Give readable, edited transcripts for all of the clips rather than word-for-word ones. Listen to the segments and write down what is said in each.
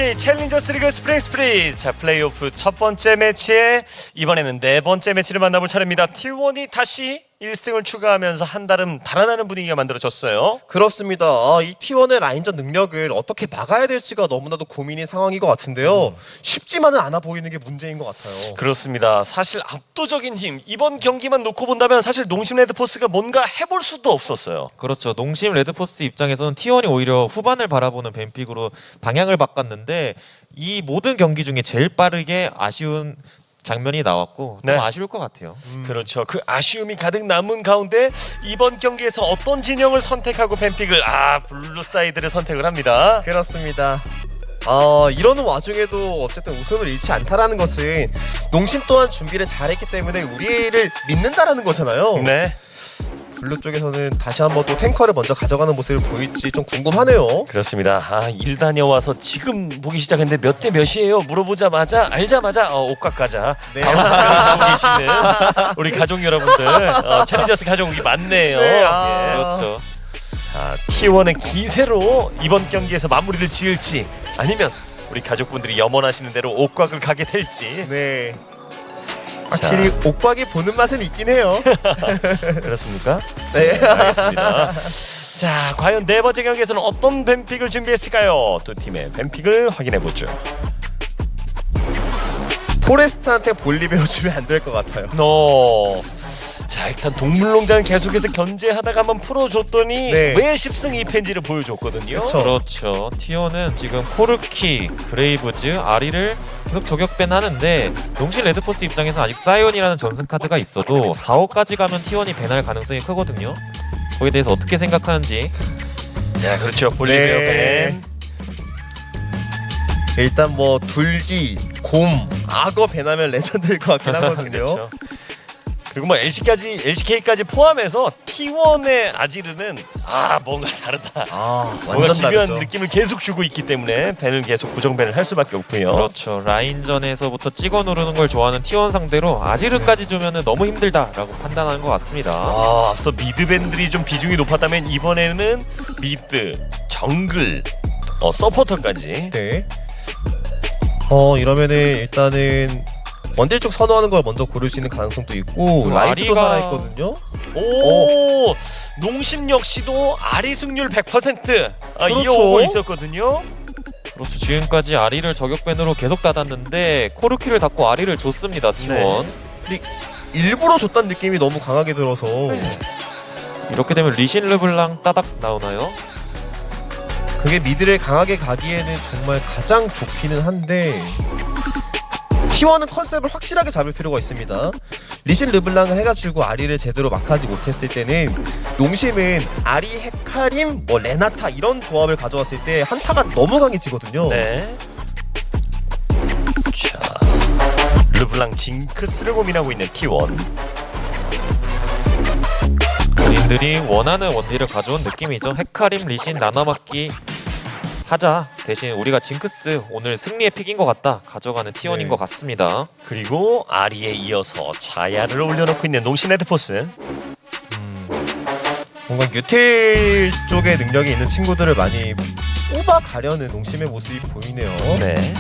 SK 챌린저스 리그 스프링 스프릿. 자, 플레이오프 첫 번째 매치에 이번에는 네 번째 매치를 만나볼 차례입니다. T1이 다시 1승을 추가하면서 한달음 달아나는 분위기가 만들어졌어요. 그렇습니다. 이 T1의 라인전 능력을 어떻게 막아야 될지가 너무나도 고민인 상황인 것 같은데요. 쉽지만은 않아 보이는 게 문제인 것 같아요. 그렇습니다. 사실 압도적인 힘, 이번 경기만 놓고 본다면 사실 농심 레드포스가 뭔가 해볼 수도 없었어요. 그렇죠. 농심 레드포스 입장에서는 T1이 오히려 후반을 바라보는 뱀픽으로 방향을 바꿨는데 이 모든 경기 중에 제일 빠르게 아쉬운 장면이 나왔고 좀 네. 아쉬울 것 같아요. 그렇죠. 그 아쉬움이 가득 남은 가운데 이번 경기에서 어떤 진영을 선택하고 뱀픽을 블루 사이드를 선택을 합니다. 그렇습니다. 이러는 와중에도 어쨌든 웃음을 잃지 않다라는 것은 농심 또한 준비를 잘했기 때문에 우리를 믿는다라는 거잖아요. 네. 블루 쪽에서는 다시 한번 또 탱커를 먼저 가져가는 모습을 보일지 좀 궁금하네요. 그렇습니다. 일 다녀와서 지금 보기 시작했는데 몇 대 몇이에요? 물어보자마자 알자마자 옷값 가자. 네. 바로 보고 계시는 우리 가족 여러분들, 챌린저스 가족이 많네요. 네, 예. 그렇죠. 자, T1의 기세로 이번 경기에서 마무리를 지을지 아니면 우리 가족분들이 염원하시는 대로 옥곽을 가게 될지. 네. 확실히 옥박이 보는 맛은 있긴 해요. 그렇습니까? 네. 알겠습니다. 자, 과연 네 번째 경기에서는 어떤 뱀픽을 준비했을까요? 두 팀의 뱀픽을 확인해보죠. 포레스트한테 볼리 배워주면 안 될 것 같아요. 자, 일단 동물농장 계속해서 견제하다가 한번 풀어줬더니 네. 왜 10승 2패인지를 보여줬거든요. 그쵸. 그렇죠. T1은 지금 코르키, 그레이브즈, 아리를 계속 저격밴 하는데 농심 레드포스 입장에서 아직 사이온이라는 전승 카드가 있어도 4호까지 가면 T1이 밴할 가능성이 크거든요. 거기에 대해서 어떻게 생각하는지. 야, 그렇죠. 볼리베어 밴. 일단 뭐 둘기, 곰, 악어 배나면 레전드일 것 같긴 하거든요. 그렇죠. 그리고 뭐 LCK까지 포함해서 T1의 아지르는 뭔가 다르다. 뭔가 완전 기묘한 다르죠. 느낌을 계속 주고 있기 때문에 밴을 계속 고정밴을 할 수밖에 없고요. 그렇죠. 라인전에서부터 찍어 누르는 걸 좋아하는 T1 상대로 아지르까지 주면은 너무 힘들다라고 판단하는 것 같습니다. 앞서 미드 밴들이 좀 비중이 높았다면 이번에는 미드, 정글, 서포터까지. 네. 이러면은 일단은 원딜 쪽 선호하는 걸 먼저 고를 수 있는 가능성도 있고 라이즈도 살아있거든요. 농심 역시도 아리 승률 100% 그렇죠. 이어오고 있었거든요. 그렇죠. 지금까지 아리를 저격밴으로 계속 닫았는데 코르키를 닫고 아리를 줬습니다. T1. 근데 일부러 줬다는 느낌이 너무 강하게 들어서 이렇게 되면 리신 르블랑 따닥 나오나요? 그게 미드를 강하게 가기에는 정말 가장 좋기는 한데 T1은 컨셉을 확실하게 잡을 필요가 있습니다. 리신 르블랑을 해가지고 아리를 제대로 막하지 못했을 때는 농심은 아리, 헤카림, 레나타 이런 조합을 가져왔을 때 한타가 너무 강해지거든요. 네. 자, 르블랑 징크스를 고민하고 있는 T1. 본인들이 원하는 원딜을 가져온 느낌이죠. 헤카림, 리신 나눠맞기 하자. 대신 우리가 징크스 오늘 승리의 픽인 것 같다. 가져가는 T1인 네. 것 같습니다. 그리고 아리에 이어서 자야를 올려놓고 있는 농심 레드포스. 뭔가 유틸 쪽에 능력이 있는 친구들을 많이 뽑아가려는 농심의 모습이 보이네요. 네.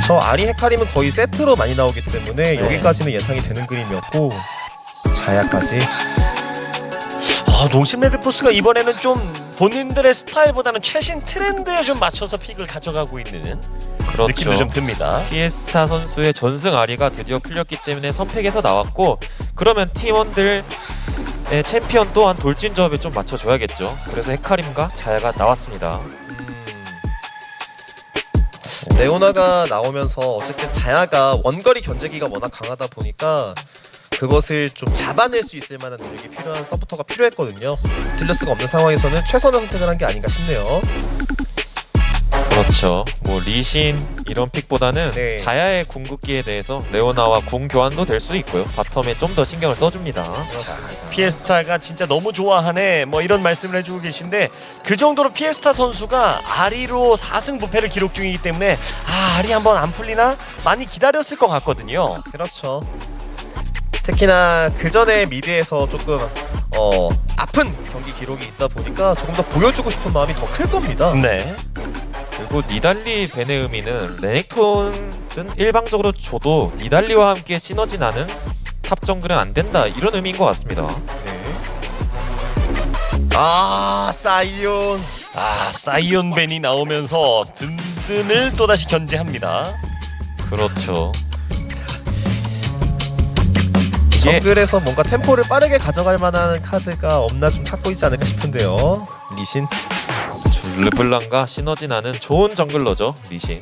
저 아리, 헤카림은 거의 세트로 많이 나오기 때문에 네. 여기까지는 예상이 되는 그림이었고 자야까지. 농심 레드포스가 이번에는 좀 본인들의 스타일보다는 최신 트렌드에 좀 맞춰서 픽을 가져가고 있는 그렇죠. 느낌도 좀 듭니다. 피에스타 선수의 전승 아리가 드디어 풀렸기 때문에 선택에서 나왔고 그러면 T1들의 챔피언 또한 돌진 조합에 좀 맞춰줘야겠죠. 그래서 헤카림과 자야가 나왔습니다. 레오나가 나오면서 어쨌든 자야가 원거리 견제기가 워낙 강하다 보니까 그것을 좀 잡아낼 수 있을 만한 능력이 필요한 서포터가 필요했거든요. 딜러스가 없는 상황에서는 최선의 선택을 한 게 아닌가 싶네요. 그렇죠. 뭐 리신 이런 픽보다는 네. 자야의 궁극기에 대해서 레오나와 궁 교환도 될 수 있고요. 바텀에 좀 더 신경을 써줍니다. 자, 피에스타가 진짜 너무 좋아하네 뭐 이런 말씀을 해주고 계신데 그 정도로 피에스타 선수가 아리로 4승 무패를 기록 중이기 때문에 아리 한번 안 풀리나 많이 기다렸을 것 같거든요. 그렇죠. 특히나 그 전에 미드에서 조금 아픈 경기 기록이 있다 보니까 조금 더 보여주고 싶은 마음이 더 클 겁니다. 네. 그리고 니달리 베네음이는 레넥톤은 일방적으로 줘도 니달리와 함께 시너지 나는 탑 정글은 안 된다 이런 의미인 것 같습니다. 네. 사이온. 사이온 벤이 나오면서 든든을 또다시 견제합니다. 그렇죠. 정글에서 뭔가 템포를 빠르게 가져갈 만한 카드가 없나 좀 찾고 있지 않을까 싶은데요. 리신. 르블랑과 시너지 나는 좋은 정글러죠 리신.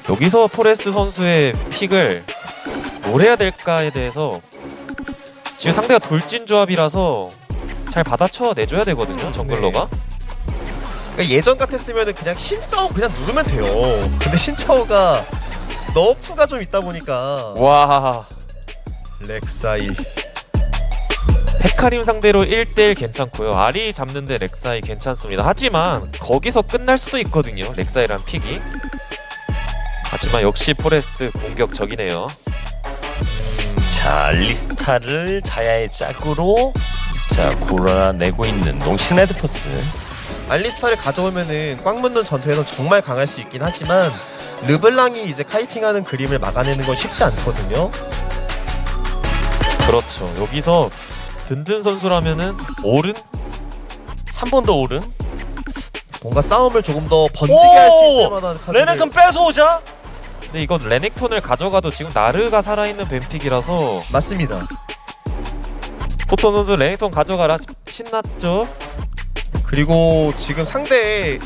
여기서 포레스 선수의 픽을 뭘 해야 될까에 대해서 지금 상대가 돌진 조합이라서 잘 받아쳐 내줘야 되거든요 정글러가. 그러니까 예전 같았으면 그냥 신짜오 그냥 누르면 돼요. 근데 신짜오가 너프가 좀 있다 보니까 와 렉사이. 헤카림 상대로 1대1 괜찮고요. 아리 잡는데 렉사이 괜찮습니다. 하지만 거기서 끝날 수도 있거든요. 렉사이란 픽이. 하지만 역시 포레스트 공격적이네요. 자, 알리스타를 자야의 짝으로 골아내고 있는 농심 레드포스. 알리스타를 가져오면은 꽉 묻는 전투에선 정말 강할 수 있긴 하지만 르블랑이 이제 카이팅하는 그림을 막아내는 건 쉽지 않거든요. 그렇죠. 여기서 든든 선수라면은 오른? 한 번 더 오른. 뭔가 싸움을 조금 더 번지게 할 수 있을 만한 카드를. 레넥톤 뺏어오자. 근데 이건 레넥톤을 가져가도 지금 나르가 살아있는 뱀픽이라서 맞습니다. 포톤 선수 레넥톤 가져가라 신났죠? 그리고 지금 상대의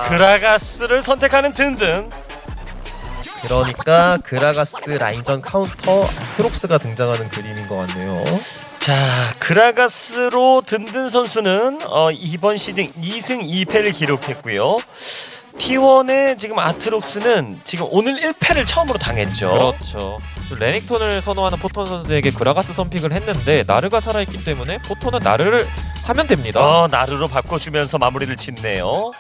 그라가스를 선택하는 든든. 그러니까 그라가스 라인전 카운터 아트록스가 등장하는 그림인 것 같네요. 자, 그라가스로 든든 선수는 이번 시즌 2승 2패를 기록했고요. T1의 지금 아트록스는 지금 오늘 1패를 처음으로 당했죠. 그렇죠. 레넥톤을 선호하는 포톤 선수에게 그라가스 선픽을 했는데 나르가 살아있기 때문에 포톤은 나르를 하면 됩니다. 나르로 바꿔주면서 마무리를 짓네요.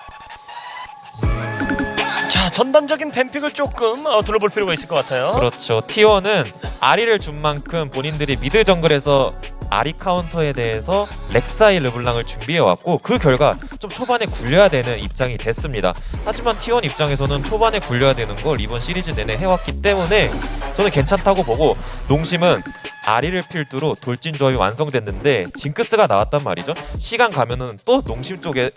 자, 전반적인 뱀픽을 조금 둘러볼 필요가 있을 것 같아요. 그렇죠. T1은 아리를 준 만큼 본인들이 미드 정글에서 아리 카운터에 대해서 렉사이 르블랑을 준비해왔고 그 결과 좀 초반에 굴려야 되는 입장이 됐습니다. 하지만 T1 입장에서는 초반에 굴려야 되는 걸 이번 시리즈 내내 해왔기 때문에 저는 괜찮다고 보고 농심은 아리를 필두로 돌진 조합이 완성됐는데 징크스가 나왔단 말이죠. 시간 가면은 또 농심 쪽에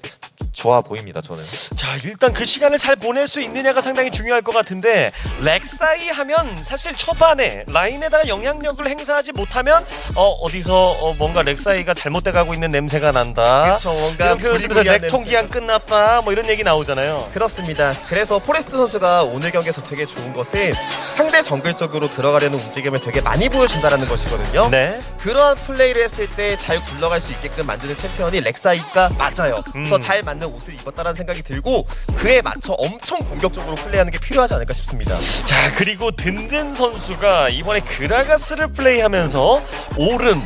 좋아 보입니다. 저는. 자, 일단 그 시간을 잘 보낼 수 있느냐가 상당히 중요할 것 같은데 렉사이 하면 사실 초반에 라인에다가 영향력을 행사하지 못하면 어디서 뭔가 렉사이가 잘못돼 가고 있는 냄새가 난다. 그렇죠. 뭔가 이런 표현을 쓰면서 렉통 기한 끝났다. 뭐 이런 얘기 나오잖아요. 그렇습니다. 그래서 포레스트 선수가 오늘 경기에서 되게 좋은 것은 상대 정글 쪽으로 들어가려는 움직임을 되게 많이 보여준다는 것이거든요. 네. 그러한 플레이를 했을 때 잘 굴러갈 수 있게끔 만드는 챔피언이 렉사이가 맞아요. 그래서 잘 맞는 옷을 입었다는 생각이 들고 그에 맞춰 엄청 공격적으로 플레이하는 게 필요하지 않을까 싶습니다. 자, 그리고 든든 선수가 이번에 그라가스를 플레이하면서 오른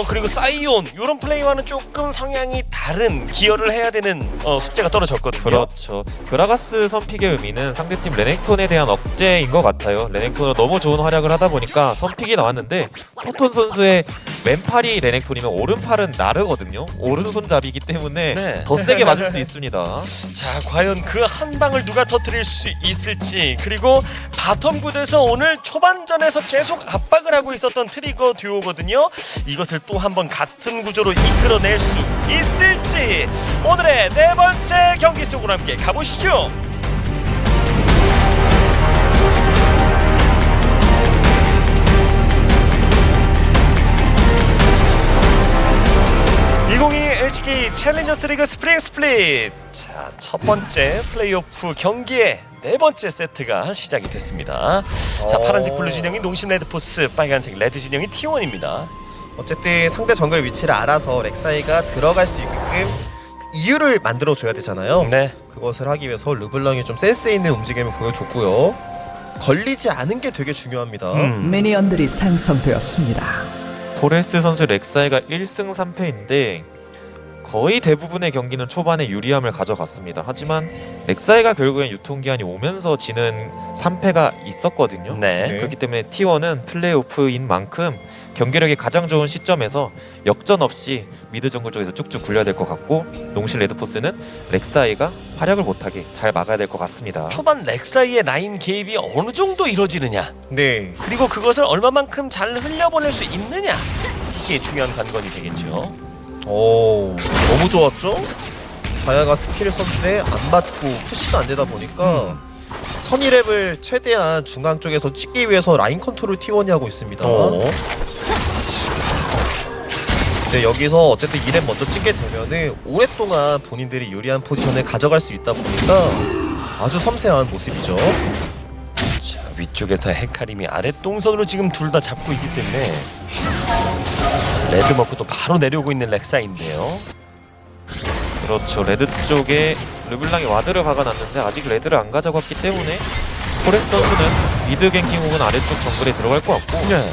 그리고 사이온 이런 플레이와는 조금 성향이 다른 기여를 해야 되는 숙제가 떨어졌거든요. 그렇죠. 그라가스 선픽의 의미는 상대팀 레넥톤에 대한 억제인 것 같아요. 레넥톤은 너무 좋은 활약을 하다 보니까 선픽이 나왔는데 포톤 선수의 왼팔이 레넥톤이면 오른팔은 나르거든요. 오른손잡이기 때문에 네. 더 세게 맞을 수 있습니다. 자, 과연 그 한 방을 누가 터뜨릴 수 있을지. 그리고 바텀 구도에서 오늘 초반전에서 계속 압박을 하고 있었던 트리거 듀오거든요. 이것을 또 한 번 같은 구조로 이끌어낼 수 있을지. 오늘의 네 번째 경기 속으로 함께 가보시죠. LCK 챌린저스 리그 스프링 스플릿. 자, 첫 번째 플레이오프 경기의 네 번째 세트가 시작이 됐습니다. 자, 파란색 블루 진영이 농심 레드포스, 빨간색 레드 진영이 T1입니다. 어쨌든 상대 정글 위치를 알아서 렉사이가 들어갈 수 있게끔 이유를 만들어줘야 되잖아요. 네. 그것을 하기 위해서 르블랑이 좀 센스 있는 움직임을 보여줬고요. 걸리지 않은 게 되게 중요합니다. 거의 대부분의 경기는 초반에 유리함을 가져갔습니다. 하지만 렉사이가 결국엔 유통기한이 오면서 지는 3패가 있었거든요. 네. 네. 그렇기 때문에 T1은 플레이오프인 만큼 경기력이 가장 좋은 시점에서 역전 없이 미드 정글 쪽에서 쭉쭉 굴려야 될 것 같고, 농실 레드포스는 렉사이가 활약을 못하게 잘 막아야 될 것 같습니다. 초반 렉사이의 라인 개입이 어느 정도 이루어지느냐, 네. 그리고 그것을 얼마만큼 잘 흘려보낼 수 있느냐, 이게 중요한 관건이 되겠죠. 오, 너무 좋았죠? 자야가 스킬을 썼는데 안 맞고 푸시가 안 되다 보니까 선의랩을 최대한 중앙 쪽에서 찍기 위해서 라인 컨트롤 T1이 하고 있습니다. 네, 여기서 어쨌든 2렙 먼저 찍게 되면은 오랫동안 본인들이 유리한 포지션을 가져갈 수 있다 보니까 아주 섬세한 모습이죠. 자, 위쪽에서 헤카림이 아랫동선으로 지금 둘 다 잡고 있기 때문에, 자, 레드 먹고 또 바로 내려오고 있는 렉사인데요. 그렇죠. 레드 쪽에 르블랑이 와드를 박아놨는데 아직 레드를 안 가져갔기 때문에 포레스 선수는 미드 갱킹 혹은 아래쪽 정글에 들어갈 것 같고, 네.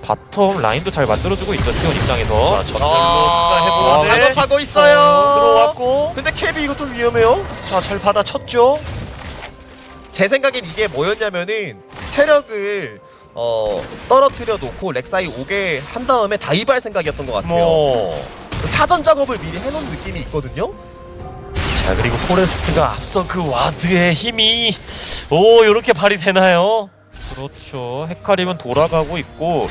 바텀 라인도 잘 만들어주고 있죠. T1 입장에서. 자, 전멸로 투자해보는데 작업하고 있어요. 들어왔고, 근데 캡이 이거 좀 위험해요. 자, 잘 받아쳤죠. 제 생각엔 이게 뭐였냐면은 체력을 떨어뜨려 놓고 렉사이 오게 한 다음에 다이브할 생각이었던 것 같아요. 사전 작업을 미리 해놓은 느낌이 있거든요. 자, 그리고 포레스트가 앞서 그 와드의 힘이 요렇게 발휘되나요? 그렇죠. 헤카림은 돌아가고 있고,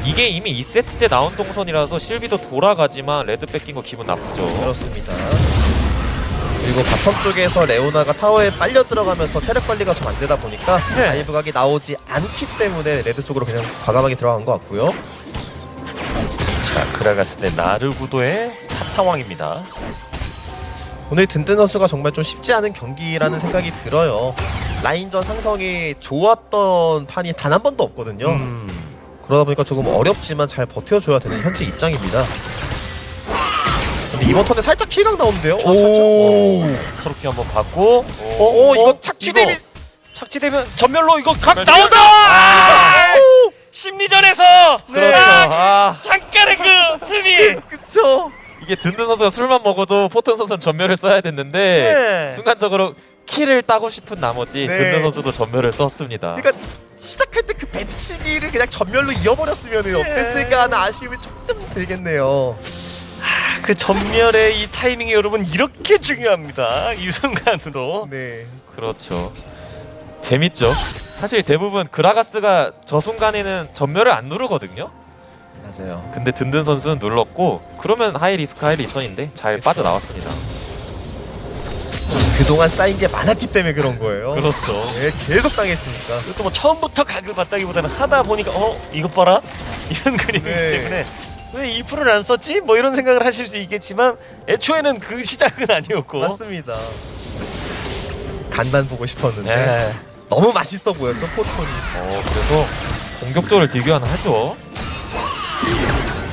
이게 이미 2세트 때 나온 동선이라서 실비도 돌아가지만 레드 뺏긴 거 기분 나쁘죠. 그렇습니다. 그리고 바텀 쪽에서 레오나가 타워에 빨려 들어가면서 체력 관리가 좀 안 되다 보니까 네. 다이브 각이 나오지 않기 때문에 레드 쪽으로 그냥 과감하게 들어간 것 같고요. 자, 그라가스 대 나르구도의 탑 상황입니다. 오늘 든든 선수가 정말 좀 쉽지 않은 경기라는 생각이 들어요. 라인전 상성이 좋았던 판이 단 한 번도 없거든요. 그러다 보니까 조금 어렵지만 잘 버텨줘야 되는 현재 입장입니다. 근데 이번 턴에 살짝 킬각 나오는데요. 오, 서럽게 한번 받고, 오, 이거 착취 대비. 착지되면 전멸로 이거 각 전멸 나온다! 아! 심리전에서 그렇죠. 아, 잠깐의 그 틈이. 그쵸. 이게 든든 선수가 술만 먹어도 포톤 선수는 전멸을 써야 됐는데 네. 순간적으로 킬을 따고 싶은 나머지 네. 든든 선수도 전멸을 썼습니다. 그러니까 시작할 때 그 배치기를 그냥 전멸로 이어버렸으면 어땠을까 하는 아쉬움이 조금 들겠네요. 그 전멸의 이 타이밍이 여러분 이렇게 중요합니다. 이 순간으로. 네. 그렇죠. 재밌죠. 사실 대부분 그라가스가 저 순간에는 전멸을 안 누르거든요. 맞아요. 근데 든든 선수는 눌렀고, 그러면 하이 리스크 하이 리턴인데 잘 빠져나왔습니다. 그동안 쌓인 게 많았기 때문에 그런 거예요. 그렇죠. 네, 계속 당했으니까. 이것도 뭐 처음부터 각을 봤다기보다는 하다 보니까 이것 봐라 이런 그림이기 네. 때문에 왜 2%를 안 썼지? 뭐 이런 생각을 하실 수 있겠지만 애초에는 그 시작은 아니었고. 맞습니다. 간만 보고 싶었는데 네. 너무 맛있어 보였죠 포톤이. 그래서 공격적으로 딜교환을 하죠.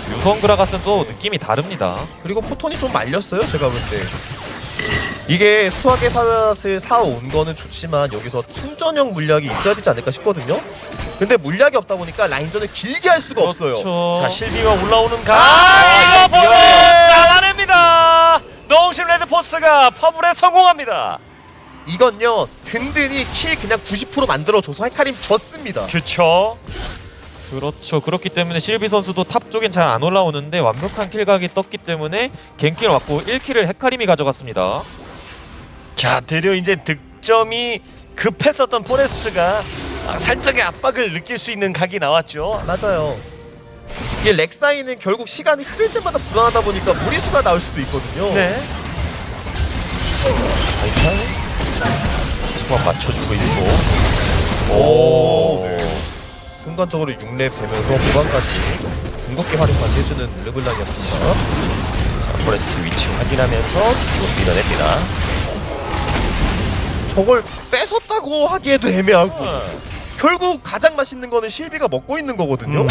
유성 그라가스는 또 느낌이 다릅니다. 그리고 포톤이 좀 말렸어요 제가 볼 때. 이게 수학의 사앗을 사온 거는 좋지만 여기서 충전형 물약이 있어야 되지 않을까 싶거든요. 근데 물약이 없다 보니까 라인전을 길게 할 수가 없어요. 그렇죠. 자, 실비가 올라오는 각. 아, 이거 보고 잡아냅니다. 농심 레드포스가 퍼블에 성공합니다. 이건요 든든히 킬 그냥 90% 만들어줘서 헤카림 졌습니다. 그렇죠. 그렇죠. 그렇기 때문에 실비 선수도 탑 쪽엔 잘 안 올라오는데 완벽한 킬각이 떴기 때문에 갱킬을 맞고 1킬을 헤카림이 가져갔습니다. 자, 되려 이제 득점이 급했었던 포레스트가 살짝의 압박을 느낄 수 있는 각이 나왔죠. 맞아요. 이게 렉사이는 결국 시간이 흐를 때마다 불안하다 보니까 무리수가 나올 수도 있거든요. 네. 일단 한번 맞춰주고 있고. 오, 네. 순간적으로 6렙 되면서 보강까지 궁극기 활용까지 해주는 르블랑이었습니다. 자, 포레스트 위치 확인하면서 좀 밀어냅니다. 저걸 뺏었다고 하기에도 애매하고 결국 가장 맛있는 거는 실비가 먹고 있는 거거든요.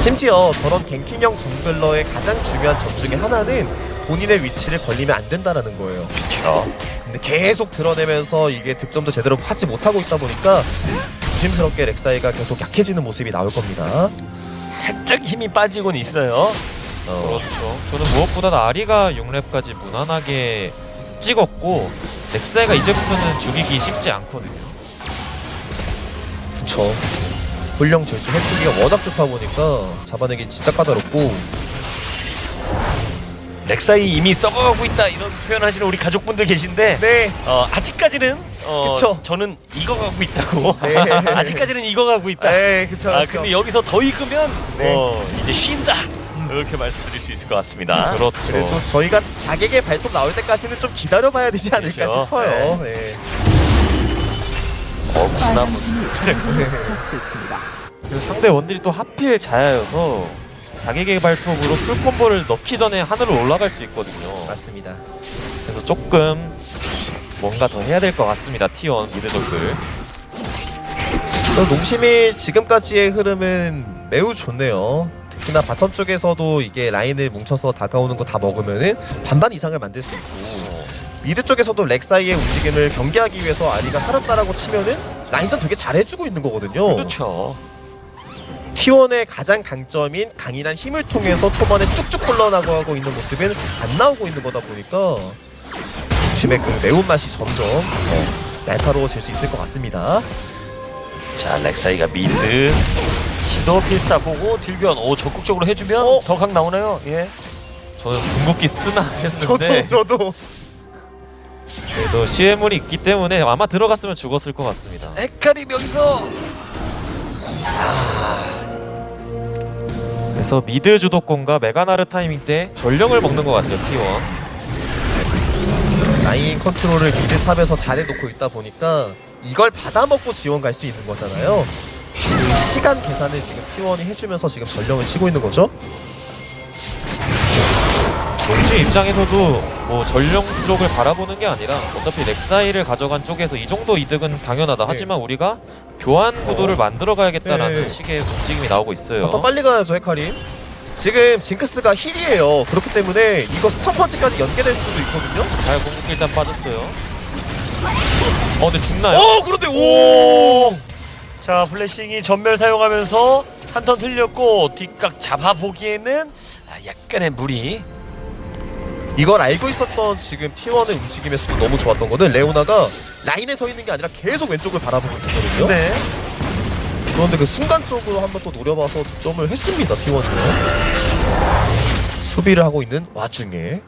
심지어 저런 갱킹형 정글러의 가장 중요한 점 중에 하나는 본인의 위치를 걸리면 안 된다라는 거예요. 그렇죠. 근데 계속 드러내면서 이게 득점도 제대로 하지 못하고 있다 보니까 조심스럽게 렉사이가 계속 약해지는 모습이 나올 겁니다. 살짝 힘이 빠지곤 있어요. 그렇죠. 저는 무엇보다 아리가 6렙까지 무난하게 찍었고 넥사이가 이제부터는 죽이기 쉽지 않거든요. 그쵸. 훈령 절주 해프기가 워낙 좋다 보니까 잡아내기 진짜 까다롭고. 렉사이 이미 썩어가고 있다 이런 표현하시는 우리 가족분들 계신데 네. 아직까지는 그쵸. 저는 익어가고 있다고. 네. 아직까지는 익어가고 있다. 네, 그쵸. 아 그쵸. 근데 여기서 더 익으면 네. 이제 쉰다 이렇게 말씀드릴 수 있을 것 같습니다. 그렇죠. 그래도 저희가 자객의 발톱 나올 때까지는 좀 기다려봐야 되지 않을까 그렇죠. 싶어요. 네. 구나무 그리고 상대 원딜이 또 하필 자야여서 자기의 발톱으로 풀콤보를 넣기 전에 하늘로 올라갈 수 있거든요. 맞습니다. 그래서 조금 뭔가 더 해야 될 것 같습니다. T1 미드족들. 농심이 지금까지의 흐름은 매우 좋네요. 특히나 바텀 쪽에서도 이게 라인을 뭉쳐서 다가오는 거 다 먹으면은 반반 이상을 만들 수 있고, 미드 쪽에서도 렉사이의 움직임을 경계하기 위해서 아리가 살았다라고 치면은 라인전 되게 잘해주고 있는 거거든요. 그렇죠. T1의 가장 강점인 강인한 힘을 통해서 초반에 쭉쭉 흘러나가고 있는 모습은 안 나오고 있는 거다 보니까 농심의 그 매운맛이 점점 날카로워질 수 있을 것 같습니다. 자 렉사이가 미드 시도 필스타 보고 딜견 적극적으로 해주면 더 각 나오나요? 예. 저는 궁극기 쓰나 했는데 저도 그래도 시해물이 있기 때문에 아마 들어갔으면 죽었을 것 같습니다. 헤카림 여기서 그래서 미드 주도권과 메가나르 타이밍 때 전령을 먹는 것 같죠, T1. 라인 컨트롤을 미드 탑에서 잘해놓고 있다 보니까 이걸 받아먹고 지원 갈 수 있는 거잖아요. 그 시간 계산을 지금 T1이 해주면서 지금 전령을 치고 있는 거죠. 농심 입장에서도 뭐 전령 쪽을 바라보는 게 아니라 어차피 렉사이를 가져간 쪽에서 이 정도 이득은 당연하다. 네. 하지만 우리가 교환 구도를 만들어 가야겠다라는 네. 식의 움직임이 나오고 있어요. 더 빨리 가야죠, 헤카림. 지금 징크스가 힐이에요. 그렇기 때문에 이거 스턴 펀치까지 연계될 수도 있거든요. 잘 궁극기 일단 빠졌어요. 근데 죽나요? 그런데 오! 자 플래싱이 전멸 사용하면서 한 턴 틀렸고 뒷각 잡아보기에는 약간의 무리. 이걸 알고 있었던 지금 T1의 움직임에서도 너무 좋았던 거는 레오나가 라인에 서 있는 게 아니라 계속 왼쪽을 바라보고 있었거든요. 네. 그런데 그 순간적으로 한번 또 노려봐서 득점을 했습니다. T1은 수비를 하고 있는 와중에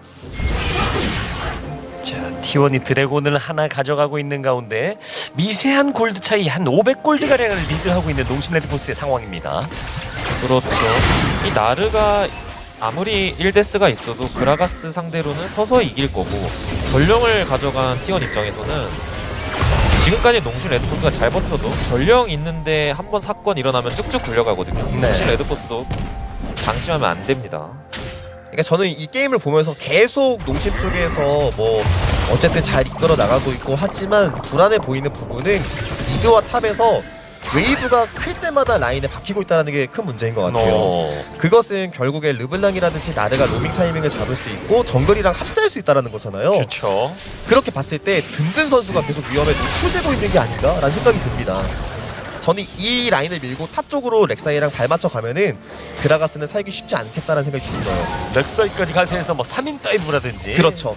자 T1이 드래곤을 하나 가져가고 있는 가운데 미세한 골드 차이 한 500골드 가량을 리드하고 있는 농심 레드포스의 상황입니다. 그렇죠. 이 나르가 아무리 1데스가 있어도 그라가스 상대로는 서서히 이길 거고 전령을 가져간 T1 입장에서는 지금까지 농심 레드포스가 잘 버텨도 전령 있는데 한번 사건 일어나면 쭉쭉 굴려가거든요. 네. 농심 레드포스도 방심하면 안 됩니다. 그러니까 저는 이 게임을 보면서 계속 농심 쪽에서 뭐 어쨌든 잘 이끌어 나가고 있고 하지만 불안해 보이는 부분은 미드와 탑에서 웨이브가 클 때마다 라인에 박히고 있다는 게 큰 문제인 것 같아요. 그것은 결국에 르블랑이라든지 나르가 로밍 타이밍을 잡을 수 있고 정글이랑 합세할 수 있다는 거잖아요. 그렇죠. 그렇게 봤을 때 든든 선수가 계속 위험에 노출되고 있는 게 아닌가라는 생각이 듭니다. 저는 이 라인을 밀고 탑 쪽으로 렉사이랑 발맞춰 가면은 그라가스는 살기 쉽지 않겠다는 생각이 좀 들어요. 렉사이까지 가세해서 뭐 3인 다이브라든지. 그렇죠.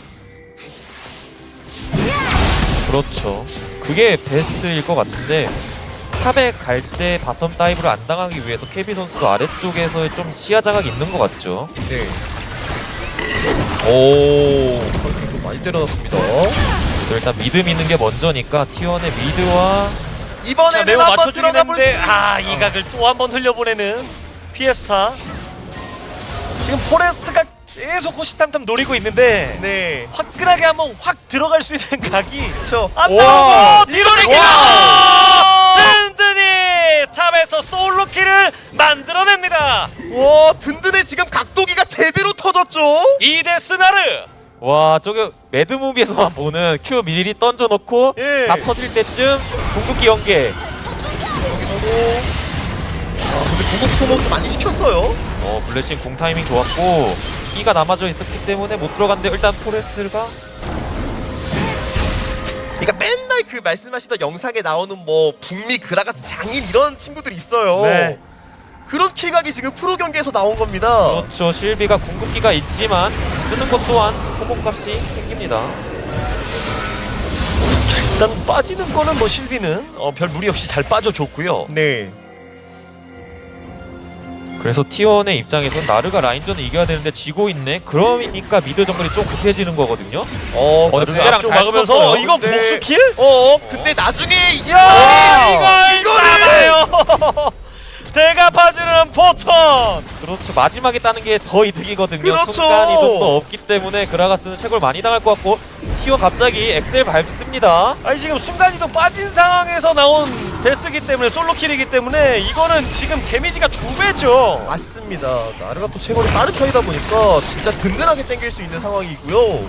그렇죠. 그게 베스트일 것 같은데 탑에 갈 때 바텀 다이브를 안 당하기 위해서 KB 선수도 아래쪽에서 좀 시야 자각이 있는 것 같죠. 네. 오, 좀 많이 때려놨습니다. 그래도 일단 미드 미는 게 먼저니까 T1의 미드와 자 이번에는 매우 한번 맞춰주긴 들어가 볼 수. 했는데 이 각을 또 한 번 흘려보내는 피에스타. 지금 포레스트가 계속 호시탐탐 노리고 있는데 네. 화끈하게 한번 확 들어갈 수 있는 각이 그렇죠. 안 와, 나오고 이걸 이깁니다. 든든히 탑에서 솔로킬을 만들어냅니다. 와, 든든해. 지금 각도기가 제대로 터졌죠. 2대 스나르. 와 저게 매드무비에서만 보는 Q 미리 던져놓고 예. 다 터질 때쯤 궁극기 연계. 여기서도 근데 구급 소모도 많이 시켰어요. 블레싱 궁 타이밍 좋았고 E가 남아져 있었기 때문에 못 들어갔는데 일단 포레스가 그러니까 맨날 그 말씀하시던 영상에 나오는 뭐 북미 그라가스 장인 이런 친구들이 있어요. 네. 그런 킬각이 지금 프로 경기에서 나온 겁니다. 그렇죠. 실비가 궁극기가 있지만 쓰는 것 또한 소모값이 생깁니다. 일단 빠지는 거는 뭐 실비는 별 무리 없이 잘 빠져줬고요. 네. 그래서 T1의 입장에선 나르가 라인전을 이겨야 되는데 지고 있네. 그러니까 미드 정글이 좀 급해지는 거거든요. 근데 르네랑 앞쪽 잘 막으면서 썼어요. 이거 근데- 복수킬? 근데 나중에 야, 이걸 이거를! 잡아요. 대갚아주는 포턴. 그렇죠. 마지막에 따는 게 더 이득이거든요. 그렇죠. 순간 이동도 없기 때문에 그라가스는 채굴 많이 당할 것 같고 T1 갑자기 엑셀 밟습니다. 아니 지금 순간이동 빠진 상황에서 나온 데스기 때문에 솔로킬이기 때문에 이거는 지금 데미지가 2배죠. 맞습니다. 나르가 또 최고로 빠른 편이다 보니까 진짜 든든하게 땡길 수 있는 상황이고요.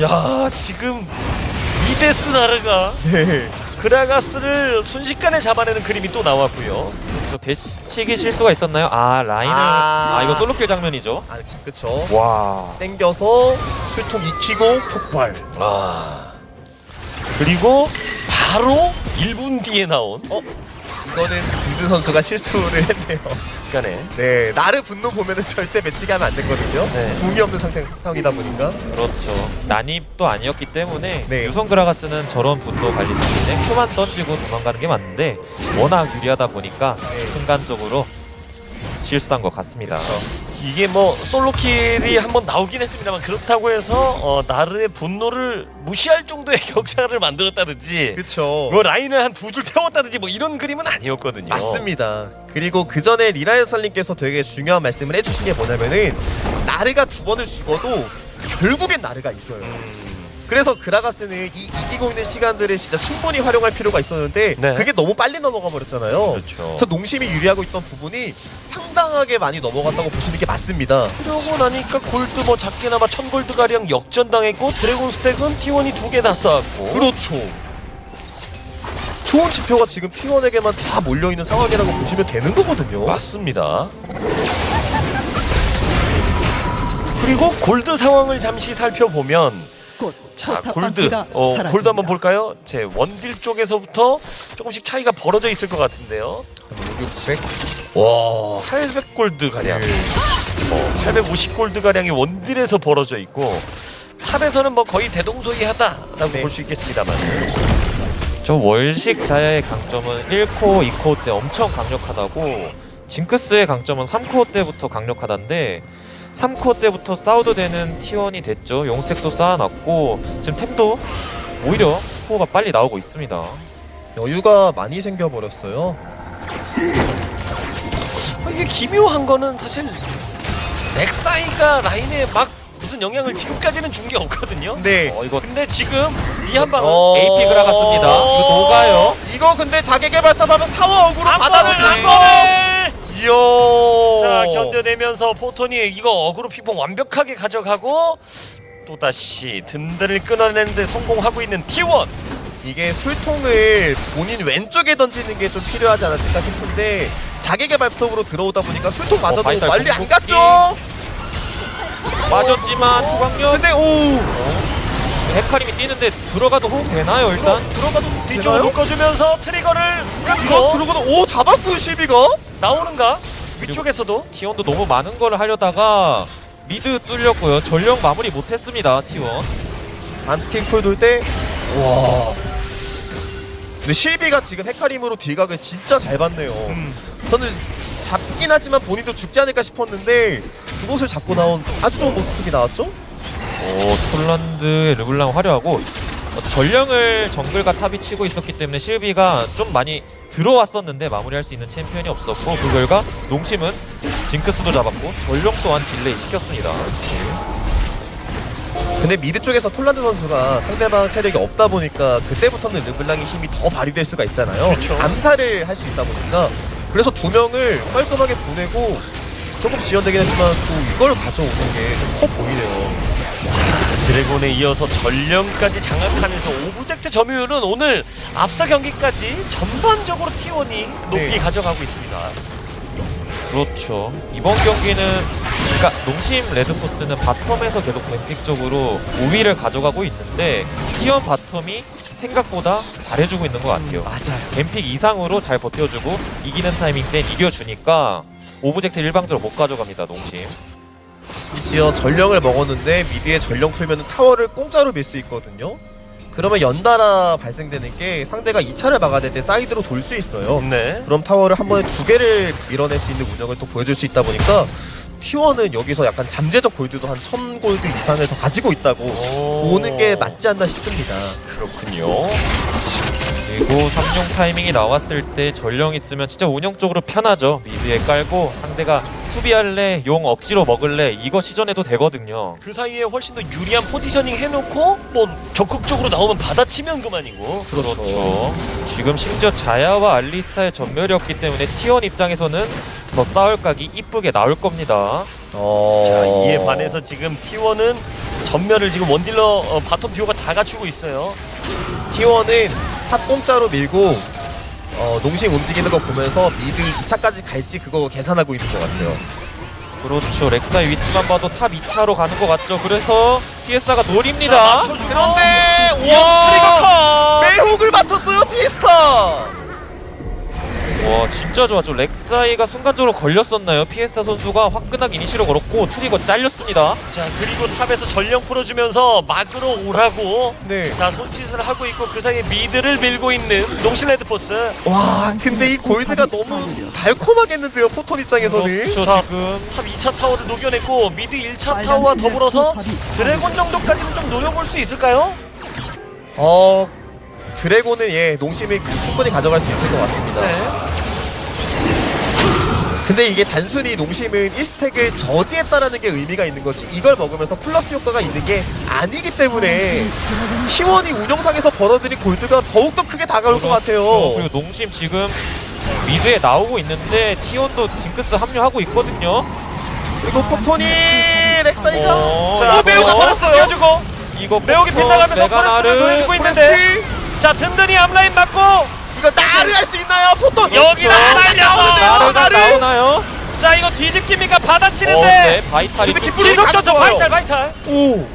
야 지금 이데스 나르가 네. 그라가스를 순식간에 잡아내는 그림이 또 나왔고요. 저 배치기 실수가 있었나요? 라인을 이거 솔로킬 장면이죠. 그쵸. 와. 땡겨서 술통 익히고 폭발. 그리고 바로 1분 뒤에 나온 이거는 든든 선수가 실수를 했네요. 그러니까네. 네, 나르 분노 보면은 절대 매치기 하면 안 되거든요. 네. 궁이 없는 상황이다 보니까. 그렇죠. 난입도 아니었기 때문에 네. 유성 그라가스는 저런 분노 관리 스킬에 큐만 던지고 도망가는 게 맞는데 워낙 유리하다 보니까 네. 순간적으로 실수한 것 같습니다. 이게 뭐 솔로킬이 한번 나오긴 했습니다만 그렇다고 해서 나르의 분노를 무시할 정도의 격차를 만들었다든지 그쵸. 뭐 라인을 한 두 줄 태웠다든지 뭐 이런 그림은 아니었거든요. 맞습니다. 그리고 그 전에 리라이어설님께서 되게 중요한 말씀을 해주신 게 뭐냐면은 나르가 2번을 죽어도 결국엔 나르가 이겨요. 그래서 그라가스는 이기고 있는 시간들을 진짜 충분히 활용할 필요가 있었는데 네. 그게 너무 빨리 넘어가 버렸잖아요. 그렇죠. 그래서 농심이 유리하고 있던 부분이 상당하게 많이 넘어갔다고 보시는 게 맞습니다. 그러고 나니까 골드 뭐 작게나마 1000골드 가량 역전당했고 드래곤 스택은 T1이 2개 다 쌓았고. 그렇죠. 좋은 지표가 지금 T1에게만 다 몰려있는 상황이라고 보시면 되는 거거든요. 맞습니다. 그리고 골드 상황을 잠시 살펴보면 자 골드 골드 한번 볼까요? 제 원딜 쪽에서부터 조금씩 차이가 벌어져 있을 것 같은데요. 600. 와. 800골드 가량, 850골드 가량이 원딜에서 벌어져 있고 탑에서는 뭐 거의 대동소이하다라고 네. 볼 수 있겠습니다만. 저 월식 자야의 강점은 1코어, 2코어 때 엄청 강력하다고, 징크스의 강점은 3코어 때부터 강력하다인데 3코어 때부터 싸워도 되는 T1이 됐죠. 용색도 쌓아놨고 지금 템도 오히려 코어가 빨리 나오고 있습니다. 여유가 많이 생겨버렸어요. 이게 기묘한 거는 사실 넥사이가 라인에 막 무슨 영향을 지금까지는 준 게 없거든요. 네. 이거 근데 지금 이 한 방은 AP 그라갔습니다. 이거 녹아요. 이거 근데 자객의 발톱하면 타워 어그로 한 받아주면서 번을 이야. 자 견뎌내면서 포톤이 이거 어그로 피퐁 완벽하게 가져가고 또다시 든든을 끊어내는데 성공하고 있는 T1. 이게 술통을 본인 왼쪽에 던지는 게 좀 필요하지 않았을까 싶은데 자객의 발톱으로 들어오다 보니까 술통마저도 바이탈 빨리 안 궁극기. 갔죠. 빠졌지만 초강력. 근데 헤카림이 뛰는데 들어가도 호응 되나요 일단? 들어가도 뒤쪽으로 되나요? 묶어주면서 트리거를 이거 끊고 들어가도 잡았고요 시비가. 나오는가? 위쪽에서도 T1도 너무 많은 걸 하려다가 미드 뚫렸고요. 전령 마무리 못했습니다 T1. 다음 스킬 쿨 돌 때 와. 근데 실비가 지금 헤카림으로 딜각을 진짜 잘 봤네요. 저는 잡긴 하지만 본인도 죽지 않을까 싶었는데 그곳을 잡고 나온 아주 좋은 모습이 나왔죠? 폴란드의 르블랑 화려하고 전령을 정글과 탑이 치고 있었기 때문에 실비가 좀 많이 들어왔었는데 마무리할 수 있는 챔피언이 없었고 그 결과 농심은 징크스도 잡았고 전령 또한 딜레이 시켰습니다. 근데 미드 쪽에서 톨란드 선수가 상대방 체력이 없다 보니까 그때부터는 르블랑의 힘이 더 발휘될 수가 있잖아요. 그렇죠. 암살을 할 수 있다 보니까 그래서 두 명을 깔끔하게 보내고 조금 지연되긴 했지만 또 이걸 가져오는 게 커 보이네요. 드래곤에 이어서 전령까지 장악하면서 오브젝트 점유율은 오늘 앞서 경기까지 전반적으로 T1이 높이 네. 가져가고 있습니다. 그렇죠. 이번 경기는 그러니까 농심 레드포스는 바텀에서 계속 뱀픽적으로 우위를 가져가고 있는데 T1 바텀이 생각보다 잘해주고 있는 것 같아요. 맞아요. 뱀픽 이상으로 잘 버텨주고 이기는 타이밍 땐 이겨주니까 오브젝트 일방적으로 못 가져갑니다. 농심. 심지어 전령을 먹었는데 미드에 전령 풀면 타워를 공짜로 밀 수 있거든요. 그러면 연달아 발생되는 게 상대가 2차를 막아야 될 때 사이드로 돌 수 있어요. 네. 그럼 타워를 한 번에 2개를 밀어낼 수 있는 운영을 또 보여줄 수 있다 보니까 T1은 여기서 약간 잠재적 골드도 한 1000골드 이상을 더 가지고 있다고 보는 게 맞지 않나 싶습니다. 그렇군요. 그리고 3용 타이밍이 나왔을 때 전령 있으면 진짜 운영적으로 편하죠. 미드에 깔고 상대가 수비할래, 용 억지로 먹을래 이거 시전해도 되거든요. 그 사이에 훨씬 더 유리한 포지셔닝 해놓고 뭐 적극적으로 나오면 받아치면 그만이고. 그렇죠. 지금 심지어 자야와 알리사의 전멸이 없기 때문에 T1 입장에서는 더 싸울 각이 이쁘게 나올 겁니다. 자, 이에 반해서 지금 T1은 전멸을 지금 원딜러 바텀 듀오가 다 갖추고 있어요. T1은 탑 공짜로 밀고 농심 움직이는 거 보면서 미드 2차까지 갈지 그거 계산하고 있는 것 같아요. 그렇죠. 렉사의 위치만 봐도 탑 2차로 가는 것 같죠. 그래서 TS가 노립니다. 맞춰주고. 그런데 트리거 와 컷! 매혹을 맞췄어요 피에스타. 와 진짜 좋았죠. 렉사이가 순간적으로 걸렸었나요? 피에스타 선수가 화끈하게 이니시로 걸었고 트리거 잘렸습니다. 자, 그리고 탑에서 전령 풀어주면서 막으로 오라고. 네. 자, 손짓을 하고 있고 그 사이에 미드를 밀고 있는 농심 레드포스. 와 근데 이 골드가 너무 달콤하겠는데요 포톤 입장에서는. 그렇죠. 자, 지금 탑 2차 타워를 녹여냈고 미드 1차 타워와 더불어서 드래곤 정도까지는 좀 노려볼 수 있을까요? 드래곤은 농심이 충분히 가져갈 수 있을 것 같습니다. 네. 근데 이게 단순히 농심은 1스택을 저지했다라는 게 의미가 있는 거지 이걸 먹으면서 플러스 효과가 있는 게 아니기 때문에 T1이 운영상에서 벌어들인 골드가 더욱더 크게 다가올 것 같아요. 그리고 농심 지금 미드에 나오고 있는데 T1도 징크스 합류하고 있거든요. 그리고 포톤이 렉사이가 자, 매우가 버렸어요. 띄워주고 이거 매혹이 빗나가면서 포레스트를 노려주고 있는데. 포레스트 자, 든든히 앞라인 맞고 이거 나를 할 수 있나요 포톤? 여기다 날려서 나르가 나오나요? 자, 이거 뒤집기니까 네, 받아치는데 바이탈이 근데 또 기쁘- 지속전적 좋아요. 바이탈. 오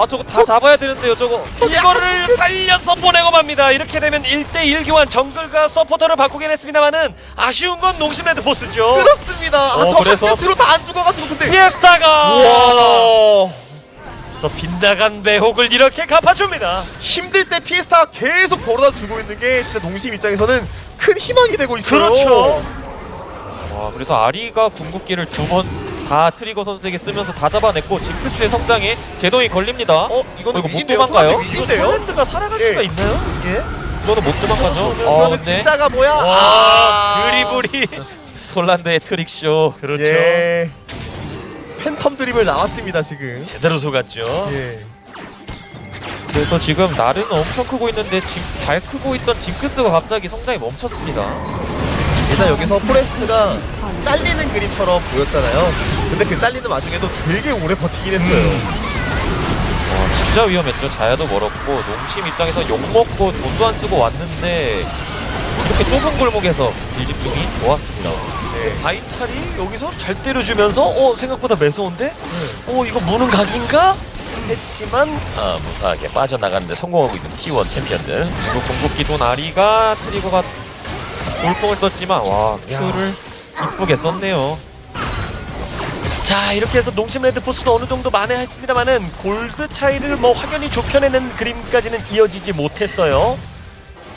저거 다 잡아야 되는데요. 저거 이거를 살려서 보내고 맙니다. 이렇게 되면 1대1 교환 정글과 서포터를 바꾸긴 했습니다만은 아쉬운 건 농심 레드포스죠. 그렇습니다. 저 그래서- 핫패스로 다 안 죽어가지고 근데 피에스타가 와 또 빗나간 매혹을 이렇게 갚아줍니다. 힘들 때 피에스타 계속 벌어다 주고 있는 게 진짜 농심 입장에서는 큰 희망이 되고 있어요. 그렇죠. 와 그래서 아리가 궁극기를 2번 다 트리거 선수에게 쓰면서 다 잡아냈고 징크스의 성장에 제동이 걸립니다. 이거는 이거 못 위기인데요. 도망가요? 토마토 이거 위기인데요. 톨랜드가 살아갈 예. 수가 있나요? 이게? 이거는 못 도망가죠. 이거는 근데 진짜가 뭐야? 와, 드리블이. 폴란드의 트릭쇼. 그렇죠. 예. 팬텀 드립을 나왔습니다 지금. 제대로 속았죠. 예. 그래서 지금 나르는 엄청 크고 있는데 잘 크고 있던 징크스가 갑자기 성장이 멈췄습니다. 일단 여기서 포레스트가 잘리는 그림처럼 보였잖아요. 근데 그 잘리는 와중에도 되게 오래 버티긴 했어요. 와 진짜 위험했죠. 자야도 멀었고 농심 입장에서 욕먹고 돈도 안 쓰고 왔는데 이렇게 좁은 골목에서 딜 집중이 좋았습니다. 바이탈이 여기서 잘 때려주면서 생각보다 매서운데? 이거 무는 각인가? 했지만 무사하게 빠져나가는데 성공하고 있는 T1 챔피언들. 그리고 궁극기 돈 아리가 트리거가 돌풍을 썼지만 와 큐를 이쁘게 썼네요. 자, 이렇게 해서 농심 레드포스도 어느 정도 만회했습니다만은 골드 차이를 뭐 확연히 좁혀내는 그림까지는 이어지지 못했어요.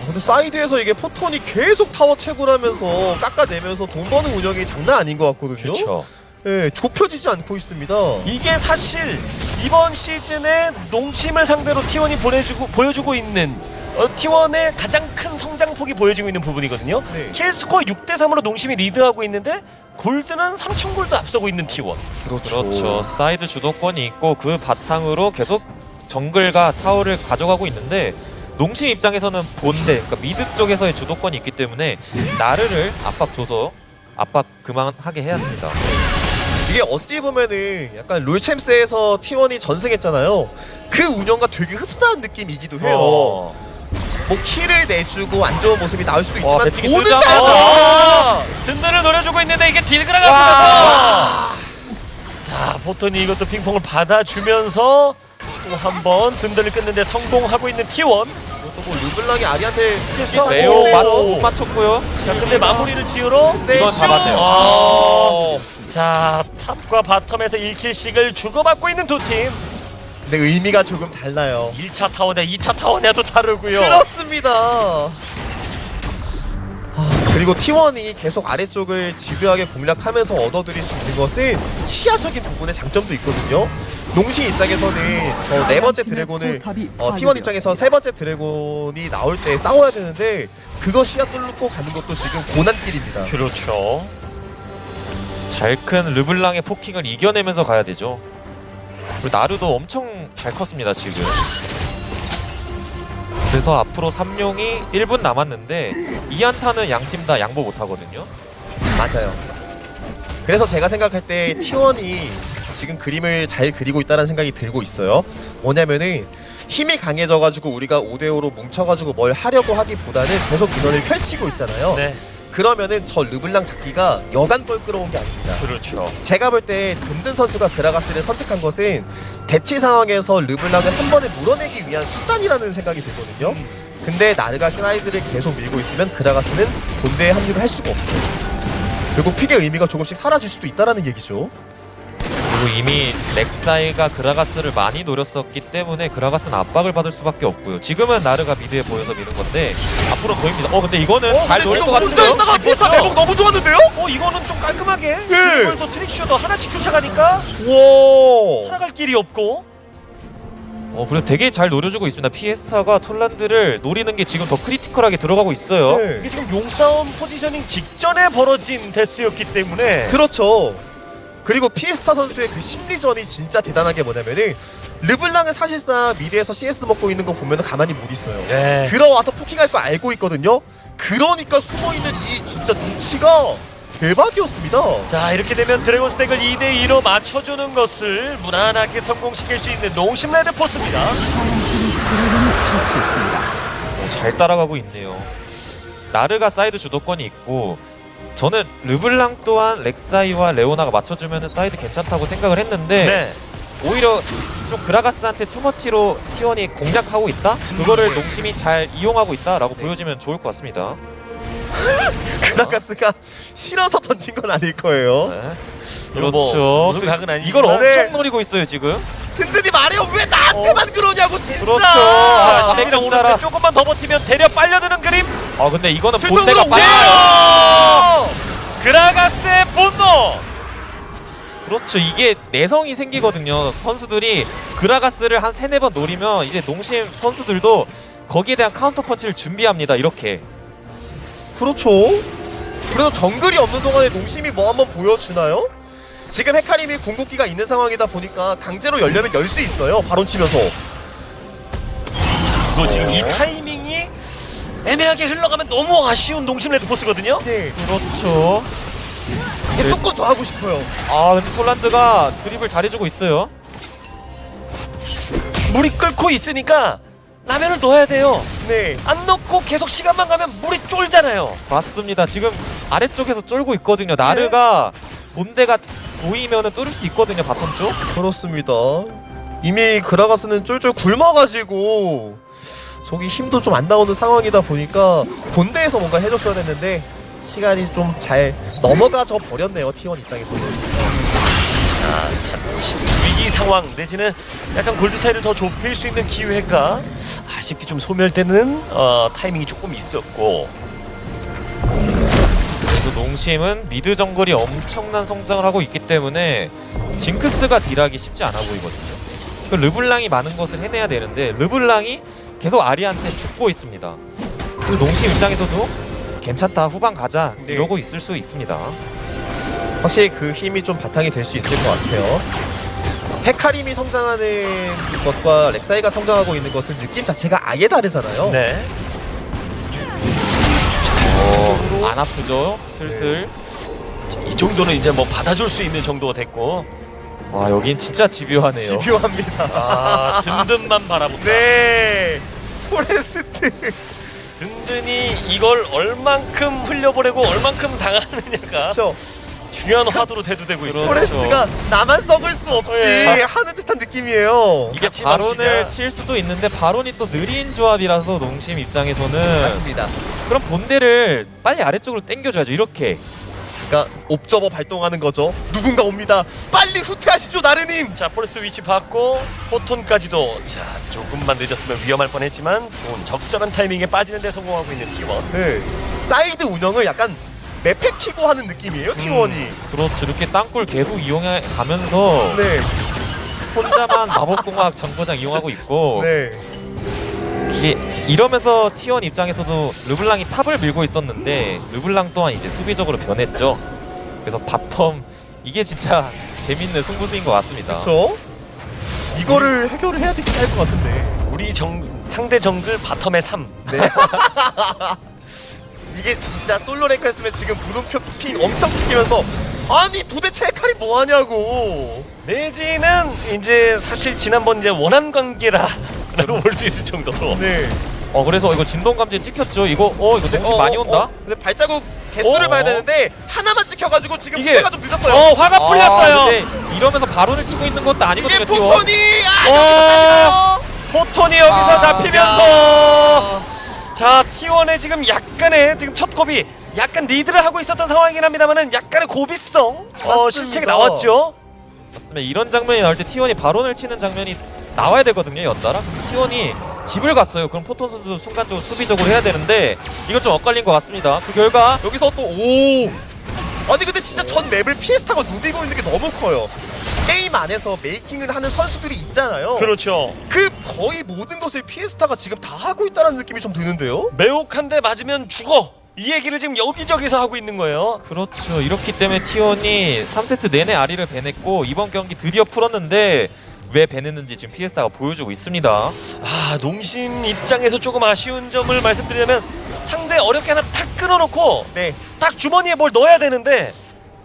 근데 사이드에서 이게 포톤이 계속 타워 채굴하면서 깎아내면서 돈 버는 운영이 장난 아닌 것 같거든요. 그렇죠. 예, 좁혀지지 않고 있습니다. 이게 사실 이번 시즌에 농심을 상대로 T1이 보여주고 있는 T1의 가장 큰 성장폭이 보여지고 있는 부분이거든요. 네. 킬스코어 6대3으로 농심이 리드하고 있는데 골드는 3000골드 앞서고 있는 T1. 그렇죠. 사이드 주도권이 있고 그 바탕으로 계속 정글과 타워를 가져가고 있는데 농심 입장에서는 본대, 그러니까 미드 쪽에서의 주도권이 있기 때문에 나르를 압박 줘서 압박 그만하게 해야 됩니다. 이게 어찌 보면은 약간 롤챔스에서 T1이 전승했잖아요. 그 운영과 되게 흡사한 느낌이기도 해요. 뭐 키를 내주고 안 좋은 모습이 나올 수도 있지만 배팅이 돈은 쓰자. 짜죠. 든든을 노려주고 있는데 이게 딜그라가 와. 쓰면서 자, 포톤이 이것도 핑퐁을 받아주면서 또 한 번 든든을 끊는데 성공하고 있는 T1. 뭐 르블랑이 아리한테 레오 오. 못 맞췄고요. 자, 근데 마무리를 지으러 이건 잡았네요. 자, 탑과 바텀에서 1킬씩을 주고받고 있는 두 팀. 근데 의미가 조금 달라요. 1차 타워냐 2차 타워냐도 다르고요. 그렇습니다. 그리고 T1이 계속 아래쪽을 집요하게 공략하면서 얻어들일 수 있는 것은 시야적인 부분의 장점도 있거든요. 농심 입장에서는 저 네 번째 드래곤을 T1 입장에서 세 번째 드래곤이 나올 때 싸워야 되는데 그거 시야 뚫고 가는 것도 지금 고난길입니다. 그렇죠. 잘 큰 르블랑의 포킹을 이겨내면서 가야 되죠. 그리고 나루도 엄청 잘 컸습니다 지금. 그래서 앞으로 3용이 1분 남았는데 2안타는 양팀 다 양보 못하거든요. 맞아요. 그래서 제가 생각할 때 T1이 지금 그림을 잘 그리고 있다는 생각이 들고 있어요. 뭐냐면은 힘이 강해져가지고 우리가 5대5로 뭉쳐가지고 뭘 하려고 하기보다는 계속 인원을 펼치고 있잖아요. 네, 그러면은 저 르블랑 잡기가 여간 뻘끄러운 게 아닙니다. 그렇죠. 제가 볼 때 든든 선수가 그라가스를 선택한 것은 대치 상황에서 르블랑을 한 번에 물어내기 위한 수단이라는 생각이 들거든요. 근데 나르가 사이드를 계속 밀고 있으면 그라가스는 본대에 합류를 할 수가 없어요. 결국 픽의 의미가 조금씩 사라질 수도 있다는 얘기죠. 그리고 이미 렉사이가 그라가스를 많이 노렸었기 때문에 그라가스는 압박을 받을 수밖에 없고요. 지금은 나르가 미드에 보여서 미는 건데 앞으로 보입니다. 근데 이거는 잘 노릴 것 혼자 같은데요? 있다가 피스타 매복 너무 좋았는데요? 이거는 좀 깔끔하게. 네. 이걸도 트릭쇼도 하나씩 쫓아가니까 와. 살아갈 길이 없고. 그리고 되게 잘 노려주고 있습니다. 피에스타가 톨란드를 노리는 게 지금 더 크리티컬하게 들어가고 있어요. 네. 이게 지금 용싸움 포지셔닝 직전에 벌어진 데스였기 때문에. 그렇죠. 그리고 피에스타 선수의 그 심리전이 진짜 대단한 게 뭐냐면은 르블랑은 사실상 미드에서 CS 먹고 있는 거 보면 가만히 못 있어요. 네. 들어와서 포킹할 거 알고 있거든요. 그러니까 숨어있는 이 진짜 눈치가 대박이었습니다. 자, 이렇게 되면 드래곤 스택을 2대2로 맞춰주는 것을 무난하게 성공시킬 수 있는 농심 레드포스입니다. 잘 따라가고 있네요. 나르가 사이드 주도권이 있고 저는 르블랑 또한 렉사이와 레오나가 맞춰주면 사이드 괜찮다고 생각을 했는데 네. 오히려 좀 그라가스한테 투머치로 T1이 공략하고 있다? 그거를 농심이 잘 이용하고 있다라고 보여지면 좋을 것 같습니다. 그라가스가 싫어서 던진 건 아닐 거예요. 네. 그렇죠. 무슨 각은 아니지만. 이걸 엄청 네. 노리고 있어요 지금. 든든히 말해요. 왜 나한테만 그러냐고 진짜. 그렇죠. 자, 아, 시비랑 오는데 진짜라. 조금만 더 버티면 대려 빨려드는 그림. 근데 이거는 슬픔으로 본대가 빨라요. 와! 그라가스의 분노. 그렇죠. 이게 내성이 생기거든요. 선수들이 그라가스를 한 3-4번 노리면 이제 농심 선수들도 거기에 대한 카운터 펀치를 준비합니다. 이렇게. 그렇죠. 그래도 정글이 없는 동안에 농심이 뭐 한번 보여주나요? 지금 헤카림이 궁극기가 있는 상황이다 보니까 강제로 열려면 열 수 있어요. 바론 치면서. 이거 지금 이 타이밍이 애매하게 흘러가면 너무 아쉬운 농심 레드포스거든요. 네. 그렇죠. 이게 조금 더 하고 싶어요. 근데 톨란드가 드립을 잘해주고 있어요. 물이 끓고 있으니까 라면을 넣어야 돼요. 네. 안 넣고 계속 시간만 가면 물이 쫄잖아요. 맞습니다. 지금 아래쪽에서 쫄고 있거든요. 나르가 본대가 보이면은 뚫을 수 있거든요. 바텀 쪽. 그렇습니다. 이미 그라가스는 쫄쫄 굶어가지고 속이 힘도 좀 안 나오는 상황이다 보니까 본대에서 뭔가 해줬어야 됐는데 시간이 좀 잘 넘어가져 버렸네요. T1 입장에서는. 참 위기 상황 내지는 약간 골드 차이를 더 좁힐 수 있는 기회가 아쉽게 좀 소멸되는 타이밍이 조금 있었고. 그래도 농심은 미드 정글이 엄청난 성장을 하고 있기 때문에 징크스가 딜하기 쉽지 않아 보이거든요. 그 르블랑이 많은 것을 해내야 되는데 르블랑이 계속 아리한테 죽고 있습니다. 그리고 농심 입장에서도 괜찮다 후반 가자 네. 이러고 있을 수 있습니다. 확실히 그 힘이 좀 바탕이 될 수 있을 것 같아요. 헤카림이 성장하는 것과 렉사이가 성장하고 있는 것은 느낌 자체가 아예 다르잖아요. 네. 안 아프죠? 슬슬. 이 정도는 이제 뭐 받아줄 수 있는 정도가 됐고. 와 여긴 진짜 집요하네요. 집요합니다. 든든만 바라본다. 네. 포레스트. 든든히 이걸 얼만큼 흘려보내고 얼만큼 당하느냐가 그렇죠. 중요한 화두로 대두되고 있어요. 포레스트가 나만 썩을 수 없지 예. 하는 듯한 느낌이에요. 이게 같이 바론을 넘치자. 칠 수도 있는데 바론이 또 느린 조합이라서 농심 입장에서는 맞습니다. 그럼 본대를 빨리 아래쪽으로 당겨줘야죠. 이렇게. 그러니까 옵저버 발동하는 거죠. 누군가 옵니다. 빨리 후퇴하십시오 나르님. 자, 포레스트 위치 봤고 포톤까지도 자 조금만 늦었으면 위험할 뻔했지만 좋은 적절한 타이밍에 빠지는 데 성공하고 있는 T1. 네. 사이드 운영을 약간 맵팩 키고 하는 느낌이에요 T1이. 그렇죠. 이렇게 땅굴 계속 이용해 가면서 네. 혼자만 마법공학 정거장 이용하고 있고 네. 이게 이러면서 T1 입장에서도 르블랑이 탑을 밀고 있었는데 르블랑 또한 이제 수비적으로 변했죠. 그래서 바텀 이게 진짜 재밌는 승부수인 것 같습니다. 그렇죠. 이거를 해결을 해야 되긴 할 것 같은데. 우리 상대 정글 바텀의 3. 네. 이게 진짜 솔로 랭크였으면 지금 물음표 핑 엄청 찍히면서 아니 도대체 헤카리 뭐 하냐고. 내지는 이제 사실 지난번 이제 원한 관계라라고 볼 수 있을 정도로. 네. 그래서 이거 진동 감지 찍혔죠. 이거 이거 동시 많이 온다. 근데 발자국 개수를 봐야 되는데 하나만 찍혀가지고 지금 이게- 수가 좀 늦었어요. 화가 풀렸어요. 근데 이러면서 바론을 치고 있는 것도 아니거든요. 이게 T1. 포톤이 여기서 포톤이 여기서 잡히면서 자 T1의 지금 약간의 지금 첫 곱이 약간 리드를 하고 있었던 상황이긴 합니다만은 약간의 고비성 맞습니다. 실책이 나왔죠. 맞습니다. 이런 장면이 나올 때 T1이 바론을 치는 장면이 나와야 되거든요. 연달아. T1이 집을 갔어요. 그럼 포톤 선수 순간적으로 수비적으로 해야 되는데 이건 좀 엇갈린 것 같습니다. 그 결과 여기서 또 오. 아니 근데 진짜 전 맵을 피에스타가 누비고 있는 게 너무 커요. 게임 안에서 메이킹을 하는 선수들이 있잖아요. 그렇죠. 그 거의 모든 것을 피에스타가 지금 다 하고 있다는 느낌이 좀 드는데요. 매혹한데 맞으면 죽어. 이 얘기를 지금 여기저기서 하고 있는 거예요. 그렇죠. 이렇기 때문에 T1이 3세트 내내 아리를 배냈고 이번 경기 드디어 풀었는데 왜 배냈는지 지금 PS가 보여주고 있습니다. 아 농심 입장에서 조금 아쉬운 점을 말씀드리자면 상대 어렵게 하나 탁 끊어놓고 네. 딱 주머니에 뭘 넣어야 되는데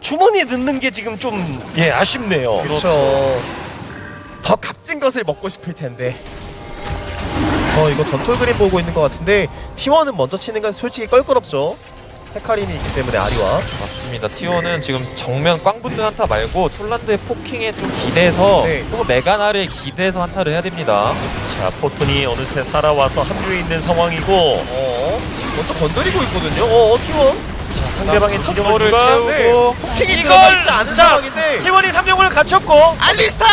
주머니에 넣는 게 지금 좀 아쉽네요. 그렇죠. 더 값진 것을 먹고 싶을 텐데. 이거 전투 그림 보고 있는 것 같은데 T1은 먼저 치는 건 솔직히 껄끄럽죠. 헤카림이 있기 때문에 아리와. 맞습니다. T1은 지금 정면 꽝 붙는 한타 말고 툴란드의 포킹에 좀 기대서 네. 혹은 메가나를 기대서 한타를 해야 됩니다. 자 포톤이 어느새 살아와서 합류해 있는 상황이고 먼저 건드리고 있거든요. T1. 자 상대방의 진영을 포토를 누가 채우고 네. 포킹이 들어가 있지 않은 상황인데. T1이 3용을 갖췄고 알리스타!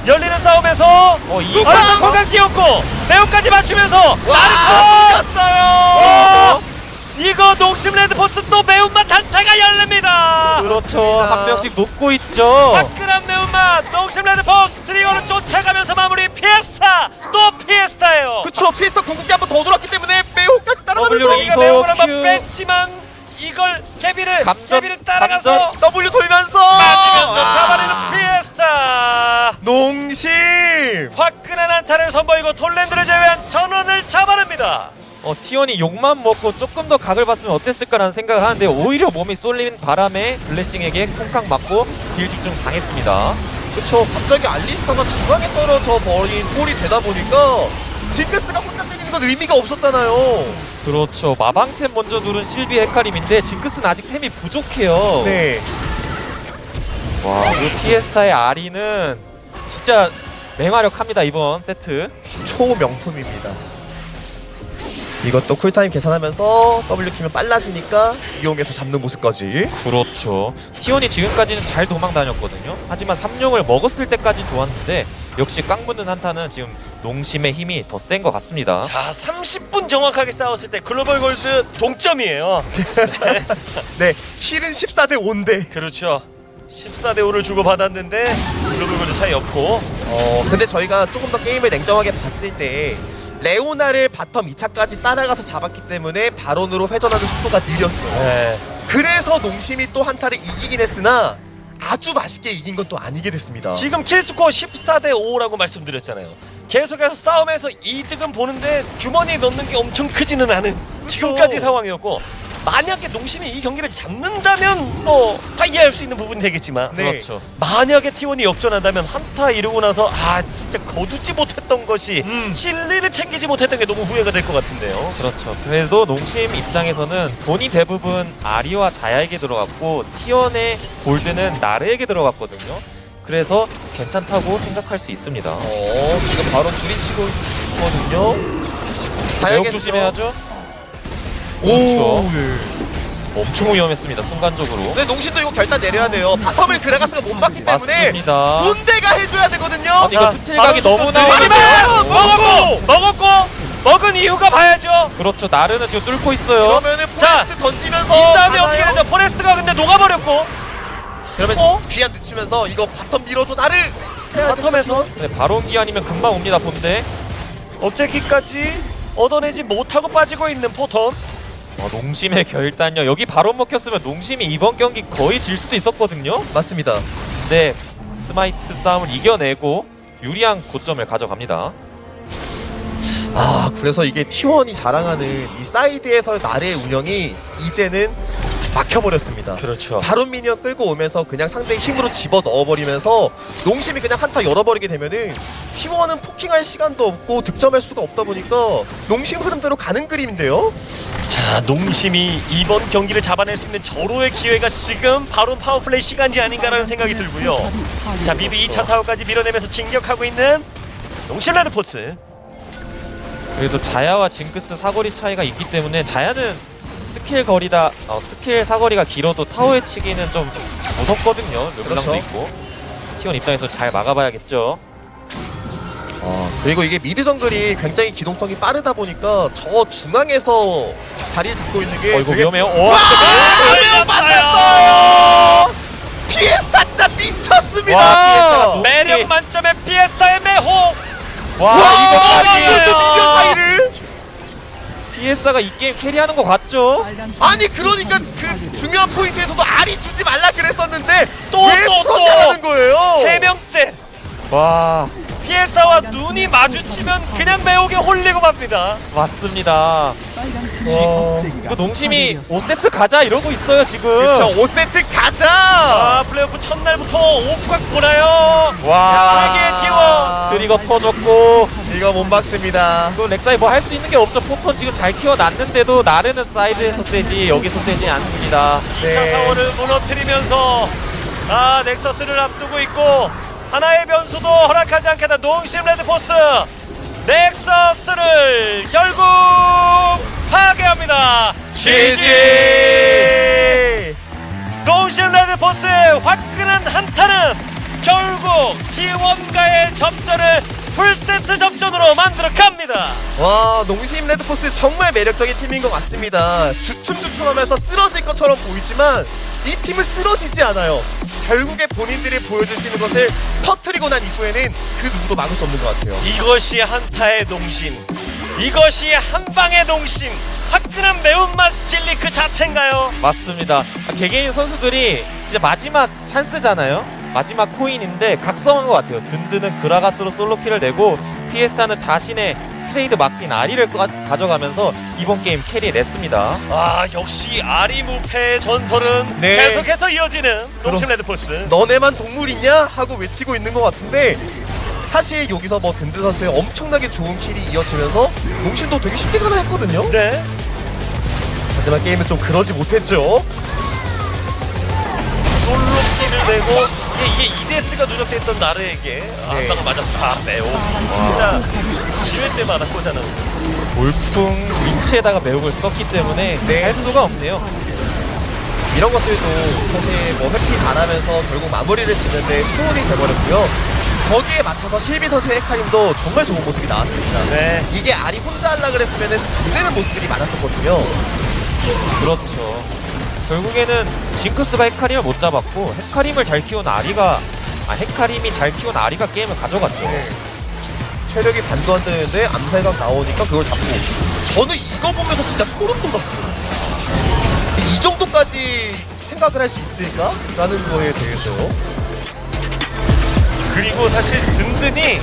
열리는 싸움에서 이 누가? 얼른 건강 끼웠고 매우까지 맞추면서 와! 이겼어요! 이거 농심 레드포스 또 매운맛 한타가 열립니다. 그렇죠. 맞습니다. 한 명씩 녹고 있죠. 화끈한 매운맛 농심 레드포스 트리거를 쫓아가면서 마무리 피에스타 또 피에스타예요. 그쵸. 피에스타 궁극기 한 번 더 돌았기 때문에 매호까지 따라가면서 W 이가 매운을 한번 Q. 뺐지만 이걸 제비를 감전, 따라가서 감전. W 돌면서 맞으면서 잡아내는 피에스타. 농심! 화끈한 한타를 선보이고 톨랜드를 제외한 전원을 잡아냅니다. T1이 욕만 먹고 조금 더 각을 봤으면 어땠을까라는 생각을 하는데 오히려 몸이 쏠린 바람에 블레싱에게 쿵쾅 맞고 딜 집중 당했습니다. 그쵸. 갑자기 알리스타가 중앙에 떨어져 버린 꼴이 되다 보니까 징크스가 혼자 때리는 건 의미가 없었잖아요. 그렇죠. 마방템 먼저 누른 실비 헤카림인데 징크스는 아직 템이 부족해요. 네. 와, 이 PS의 아리는 진짜 맹활약합니다 이번 세트. 초명품입니다. 이것도 쿨타임 계산하면서 W 키면 빨라지니까 이용해서 잡는 모습까지. 그렇죠. T1이 지금까지는 잘 도망 다녔거든요. 하지만 3용을 먹었을 때까지 좋았는데 역시 깡 붙는 한타는 지금 농심의 힘이 더 센 것 같습니다. 자 30분 정확하게 싸웠을 때 글로벌 골드 동점이에요. 네. 힐은 14대 5인데. 그렇죠. 14대 5를 주고받았는데 글로벌 골드 차이 없고 근데 저희가 조금 더 게임을 냉정하게 봤을 때 레오나를 바텀 2차까지 따라가서 잡았기 때문에 바론으로 회전하는 속도가 느렸어요. 네. 그래서 농심이 또 한타를 이기긴 했으나 아주 맛있게 이긴 건 또 아니게 됐습니다. 지금 킬스코어 14대 5라고 말씀드렸잖아요. 계속해서 싸움에서 이득은 보는데 주머니에 넣는 게 엄청 크지는 않은 지금까지 상황이었고 만약에 농심이 이 경기를 잡는다면 뭐 다 이해할 수 있는 부분이 되겠지만 네. 그렇죠. 만약에 T1이 역전한다면 한타 이루고 나서 아 진짜 거두지 못했던 것이 실리를 챙기지 못했던 게 너무 후회가 될 것 같은데요. 그렇죠. 그래도 농심 입장에서는 돈이 대부분 아리와 자야에게 들어갔고 T1의 골드는 나르에게 들어갔거든요. 그래서 괜찮다고 생각할 수 있습니다. 지금 바로 부딪히고 있거든요. 매우 가야겠죠. 조심해야죠. 오, 그렇죠. 네. 엄청 위험했습니다. 순간적으로. 근데 농심도 이거 결단 내려야 돼요. 바텀을 그라가스가 못 막기 때문에 맞습니다. 문대가 해줘야 되거든요. 아니, 이거 스틸각이 너무나 아니면 먹고 먹은 이유가 봐야죠. 그렇죠. 나르는 지금 뚫고 있어요. 그러면은 자, 포레스트 던지면서 이 싸움이 어떻게 가나요? 되죠? 포레스트가 근데 녹아버렸고 그러면 귀한 늦추면서 이거 바텀 밀어줘 나를 바텀에서 네, 바론기 아니면 금방 옵니다. 본대. 업제기까지 얻어내지 못하고 빠지고 있는 포텀. 농심의 결단력. 여기 바론 먹혔으면 농심이 이번 경기 거의 질 수도 있었거든요. 맞습니다. 근데 스마이트 싸움을 이겨내고 유리한 고점을 가져갑니다. 그래서 이게 T1이 자랑하는 이 사이드에서 나의 운영이 이제는 막혀버렸습니다. 그렇죠. 바론 미니언 끌고 오면서 그냥 상대의 힘으로 집어 넣어버리면서 농심이 그냥 한타 열어버리게 되면은 T1은 포킹할 시간도 없고 득점할 수가 없다 보니까 농심 흐름대로 가는 그림인데요. 자, 농심이 이번 경기를 잡아낼 수 있는 절호의 기회가 지금 바로 파워플레이 시간이 아닌가라는 생각이 들고요. 자, 미드 2차 타워까지 밀어내면서 진격하고 있는 농심 레드포츠. 그래도 자야와 징크스 사거리 차이가 있기 때문에 자야는 스킬 사거리가 길어도 타워에 치기는 좀 무섭거든요. 르블랑도 그렇죠. 있고. T1 입장에서 잘 막아봐야겠죠. 그리고 이게 미드 정글이 굉장히 기동성이 빠르다 보니까 저 중앙에서 자리를 잡고 있는 게 이거 되게 위험해요. 가면 맞았어요. 피에스타 진짜 미쳤습니다. 와, 피에스타가 매력 만점의 피에스타의 매호. 와, 이것도 이거까지 미디어 사이를 피에스타가 이 게임 캐리하는 거 같죠? 아니 그러니까 그 중요한 포인트에서도 알이 주지 말라 그랬었는데 또, 왜 또, 프론트라는 거예요? 세 명째 와, 피에스타와 눈이 마주치면 그냥 매혹에 홀리고 맙니다. 맞습니다. 이거 농심이 5세트 가자 이러고 있어요 지금. 그쵸 5세트 가자. 아, 플레이오프 첫날부터 옥곽 보나요? 와, 세계의 T1. 트리거 터졌고 이거 못 막습니다. 또 렉사이 뭐 할 수 있는 게 없죠. 포톤 지금 잘 키워놨는데도 나르는 사이드에서 세지 여기서 세지 않습니다. 2차 타워를 무너뜨리면서 넥서스를 앞두고 있고 하나의 변수도 허락하지 않겠다. 농심 레드포스 넥서스를 결국 파괴합니다. GG. 농심 레드포스의 화끈한 한타는 결국 T1과의 접전을 풀세트 접전으로 만들어 갑니다. 와 농심 레드포스 정말 매력적인 팀인 것 같습니다. 주춤주춤하면서 쓰러질 것처럼 보이지만 이 팀은 쓰러지지 않아요. 결국에 본인들이 보여줄 수 있는 것을 터트리고 난 이후에는 그 누구도 막을 수 없는 것 같아요. 이것이 한타의 농심, 이것이 한방의 농심, 화끈한 매운맛 진리 그 자체인가요? 맞습니다. 개개인 선수들이 진짜 마지막 찬스잖아요. 마지막 코인인데 각성한 것 같아요. 든든은 그라가스로 솔로킬을 내고 피에스타는 자신의 트레이드 맡긴 아리를 가져가면서 이번 게임 캐리냈습니다. 역시 아리무패의 전설은 네. 계속해서 이어지는 농심 레드포스. 너네만 동물 있냐? 하고 외치고 있는 것 같은데 사실 여기서 뭐 든든 선수의 엄청나게 좋은 킬이 이어지면서 농심도 되게 쉽게 가나 했거든요. 네. 하지만 게임은 좀 그러지 못했죠. 솔로킬을 내고 이게 이데스가 누적됐던 나르에게 한 방을 맞았다. 매우 진짜 지회 때마다 꽂아놓은. 돌풍 위치에다가 매혹을 썼기 때문에 네. 할 수가 없네요. 이런 것들도 사실 뭐 회피 잘하면서 결국 마무리를 짓는데 수월이 돼버렸고요. 거기에 맞춰서 실비 선수의 헤카림도 정말 좋은 모습이 나왔습니다. 네. 이게 알이 혼자 하려 그랬으면은 안 되는 모습들이 많았었거든요. 그렇죠. 결국에는 징크스가 헤카림을 못 잡았고 헤카림이 잘 키운 아리가 게임을 가져갔죠. 네. 체력이 반도 안 되는데 암살각 나오니까 그걸 잡고 저는 이거 보면서 진짜 소름 돋았어요. 이 정도까지 생각을 할 수 있을까? 라는 거에 대해서요. 그리고 사실 든든히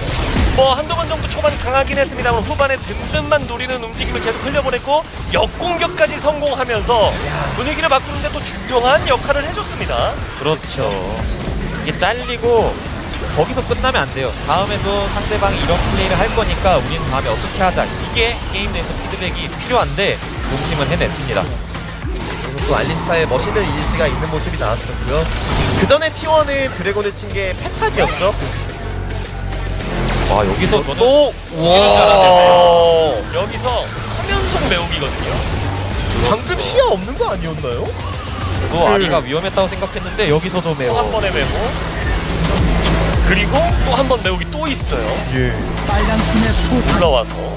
뭐 한두 번 정도 초반 강하긴 했습니다만 후반에 든든만 노리는 움직임을 계속 흘려보냈고 역공격까지 성공하면서 분위기를 바꾸는데 또 중요한 역할을 해줬습니다. 그렇죠. 이게 잘리고 거기서 끝나면 안 돼요. 다음에도 상대방이 이런 플레이를 할 거니까 우리는 다음에 어떻게 하자. 이게 게임 내에서 피드백이 필요한데 농심은 해냈습니다. 그리고 또 알리스타의 멋있는 이니시가 있는 모습이 나왔었고요. 그 전에 T1은 드래곤을 친 게 패착이었죠. 와 여기서 저는 또 와. 여기서 3연속 매우기거든요. 방금 시야 없는 거 아니었나요? 또 아리가 위험했다고 생각했는데 여기서도 또 한 매워. 번에 매우 그리고 또 한 번 매우기 또 있어요. 예. 올라와서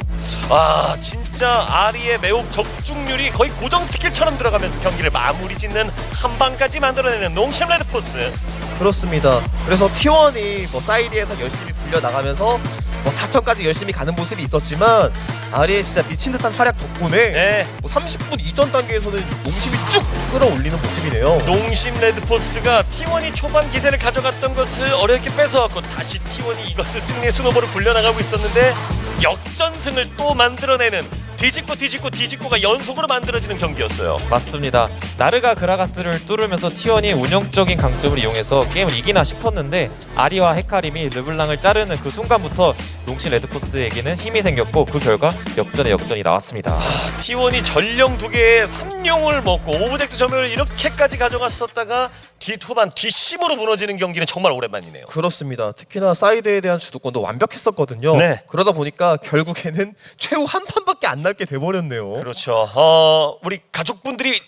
아 진짜 아리의 매혹 적중률이 거의 고정 스킬처럼 들어가면서 경기를 마무리 짓는 한 방까지 만들어내는 농심 레드포스. 그렇습니다. 그래서 T1이 뭐 사이드에서 열심히 굴려 나가면서 뭐 4천까지 열심히 가는 모습이 있었지만 아리의 진짜 미친 듯한 활약 덕분에 네, 뭐 30분 이전 단계에서는 농심이 쭉 끌어올리는 모습이네요. 농심 레드포스가 T1이 초반 기세를 가져갔던 것을 어렵게 뺏어왔고 다시 T1이 이것을 승리의 스노볼을 굴려나가고 있었는데 역전승을 또 만들어내는 뒤집고가 연속으로 만들어지는 경기였어요. 맞습니다. 나르가 그라가스를 뚫으면서 T1이 운영적인 강점을 이용해서 게임을 이기나 싶었는데 아리와 헤카림이 르블랑을 자르는 그 순간부터 농심 레드포스에게는 힘이 생겼고 그 결과 역전의 역전이 나왔습니다. T1이 전령 2개의 3용을 먹고 오브젝트 점유를 이렇게까지 가져갔었다가 후반 뒷심으로 무너지는 경기는 정말 오랜만이네요. 그렇습니다. 특히나 사이드에 대한 주도권도 완벽했었거든요. 네. 그러다 보니까 결국에는 최후 한 판밖에 안 남게 돼버렸네요. 그렇죠. 우리 가족분들이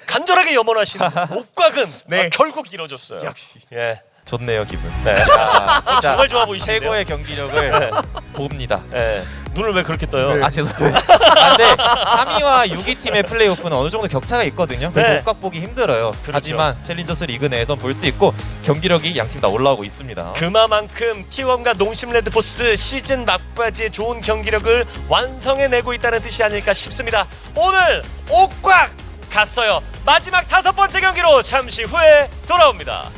간절하게 염원하시는 옥곽은 네. 결국 이뤄졌어요. 역시. 예. 좋네요 기분. 네. 진짜 정말 좋아 보이시는데요? 최고의 경기력을 네. 봅니다. 예. 눈을 왜 그렇게 떠요? 네. 아 죄송해요. 근데 3위와 6위 팀의 플레이오프는 어느 정도 격차가 있거든요. 그래서 네. 옥각 보기 힘들어요. 그렇죠. 하지만 챌린저스 리그 내에선 볼 수 있고 경기력이 양 팀 다 올라오고 있습니다. 그만큼 T1과 농심 레드포스 시즌 막바지에 좋은 경기력을 완성해내고 있다는 뜻이 아닐까 싶습니다. 오늘 옥곽 갔어요. 마지막 5번째 경기로 잠시 후에 돌아옵니다.